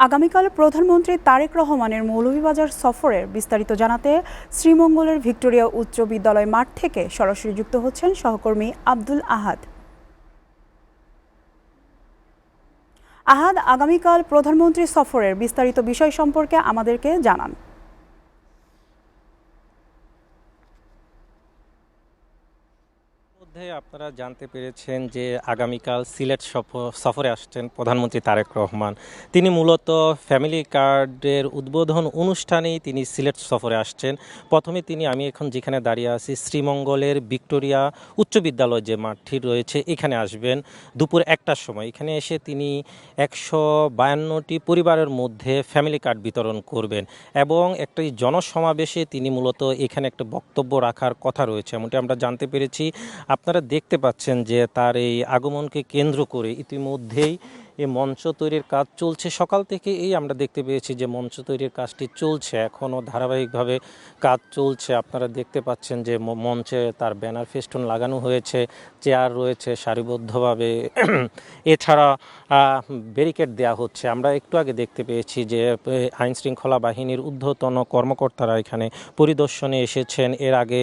আগামীকাল প্রধানমন্ত্রী তারেক রহমানের মৌলভীবাজার সফরের বিস্তারিত জানাতে শ্রীমঙ্গলের ভিক্টোরিয়া উচ্চ বিদ্যালয় মাঠ থেকে সরাসরি যুক্ত হচ্ছেন সহকর্মী আব্দুল আহাদ। আগামীকাল প্রধানমন্ত্রী সফরের বিস্তারিত বিষয় সম্পর্কে আমাদেরকে জানান। আপনারা জানতে পেরেছেন যে আগামীকাল সিলেট সফরে আসছেন প্রধানমন্ত্রী তারেক রহমান। তিনি মূলত ফ্যামিলি কার্ডের উদ্বোধন অনুষ্ঠানেই তিনি সিলেট সফরে আসছেন। প্রথমে আমি এখন যেখানে দাঁড়িয়ে আছি শ্রীমঙ্গলের ভিক্টোরিয়া উচ্চ বিদ্যালয় যে মাঠটি রয়েছে এখানে আসবেন দুপুর 1টার সময়। এখানে এসে তিনি 152টি পরিবারের মধ্যে ফ্যামিলি কার্ড বিতরণ করবেন এবং একটি জনসমাবেশে তিনি মূলত এখানে একটা বক্তব্য রাখার কথা রয়েছে এমনটি আমরা জানতে পেরেছি। আপনারা দেখতে পাচ্ছেন যে তার এই আগমনকে কেন্দ্র করে ইতিমধ্যেই এই মঞ্চ তৈরির কাজ চলছে। সকাল থেকে আমরা দেখতে পেয়েছি যে মঞ্চ তৈরির কাজটি চলছে, এখনও ধারাবাহিকভাবে কাজ চলছে। আপনারা দেখতে পাচ্ছেন যে মঞ্চে তার ব্যানার ফেস্টুন লাগানো হয়েছে, চেয়ার রয়েছে সারিবদ্ধভাবে, এছাড়া ব্যারিকেড দেওয়া হচ্ছে। আমরা একটু আগে দেখতে পেয়েছি যে আইন শৃঙ্খলা বাহিনীর ঊর্ধ্বতন কর্মকর্তারা এখানে পরিদর্শনে এসেছেন। এর আগে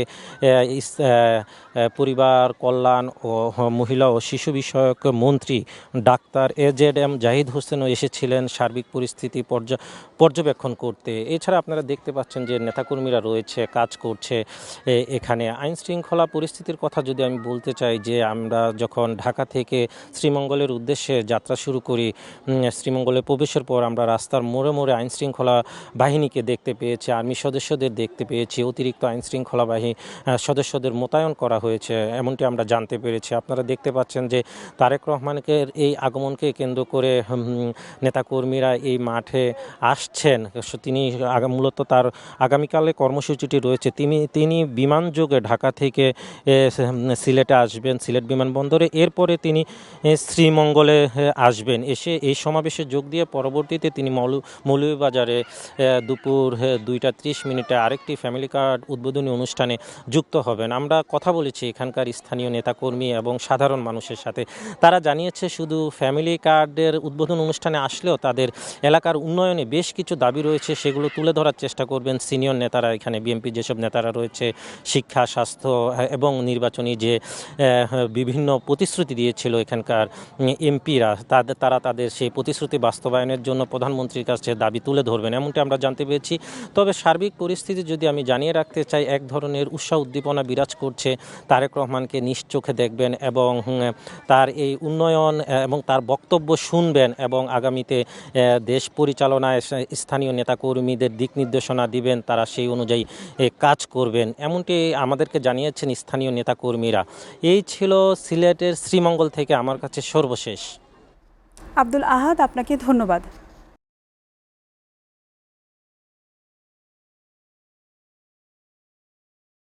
পরিবার কল্যাণ ও মহিলা ও শিশু বিষয়ক মন্ত্রী ডাক্তার AJM জাহিদ হোসেনও এসেছিলেন সার্বিক পরিস্থিতি পর্যবেক্ষণ করতে। এছাড়া আপনারা দেখতে পাচ্ছেন যে নেতাকর্মীরা রয়েছে, কাজ করছে এখানে। আইন শৃঙ্খলা পরিস্থিতির কথা যদি আমি বলতে চাই, যে আমরা যখন ঢাকা থেকে শ্রীমঙ্গলের উদ্দেশ্যে যাত্রা শুরু করি, শ্রীমঙ্গলে প্রবেশের পর আমরা রাস্তার মোড়ে মোড়ে আইন শৃঙ্খলা বাহিনীকে দেখতে পেয়েছি, আর্মি সদস্যদের দেখতে পেয়েছি, অতিরিক্ত আইন শৃঙ্খলা বাহিনী সদস্যদের মোতায়েন করা হয়েছে এমনটি আমরা জানতে পেরেছি। আপনারা দেখতে পাচ্ছেন যে তারেক রহমানকে এই আগমনকে কেন্দ্র করে নেতাকর্মীরা এই মাঠে আসছেন। তিনি মূলত তার আগামীকালে কর্মসূচিটি রয়েছে, তিনি বিমানযোগে ঢাকা থেকে সিলেটে আসবেন, সিলেট বিমানবন্দরে। এরপরে তিনি শ্রীমঙ্গলে আসবেন, এসে এই সমাবেশে যোগ দিয়ে পরবর্তীতে তিনি মৌলভীবাজারে দুপুর 2টা 30 আরেকটি ফ্যামিলি কার্ড উদ্বোধনী অনুষ্ঠানে যুক্ত হবেন। আমরা কথা বলেছি এখানকার স্থানীয় নেতাকর্মী এবং সাধারণ মানুষের সাথে। তারা জানিয়েছে শুধু ফ্যামিলি কার্ডের উদ্বোধন অনুষ্ঠানে আসলেও তাদের এলাকার উন্নয়নে বেশ কিছু দাবি রয়েছে, সেগুলো তুলে ধরার চেষ্টা করবেন সিনিয়র নেতারা। এখানে বিএনপি যেসব নেতারা রয়েছে, শিক্ষা, স্বাস্থ্য এবং নির্বাচনী যে বিভিন্ন প্রতিশ্রুতি দিয়েছিল এখানকার এমপিরা, তারা তাদের সেই প্রতিশ্রুতি বাস্তবায়নের জন্য প্রধানমন্ত্রীর কাছে দাবি তুলে ধরবেন এমনটি আমরা জানতে পেরেছি। তবে সার্বিক পরিস্থিতি যদি আমি জানিয়ে রাখতে চাই, এক ধরনের উৎসাহ উদ্দীপনা বিরাজ করছে। তারেক রহমানকে নিজ চোখে দেখবেন এবং তার এই উন্নয়ন এবং তার বক্তব্য শুনবেন এবং আগামীতে দেশ পরিচালনায় স্থানীয় নেতাকর্মীদের দিক নির্দেশনা দিবেন, তারা সেই অনুযায়ী কাজ করবেন এমনটি আমাদেরকে জানিয়েছেন স্থানীয় নেতাকর্মীরা। এই ছিল সিলেটের শ্রীমঙ্গল থেকে আমার কাছে সর্বশেষ। আব্দুল আহাদ, আপনাকে ধন্যবাদ।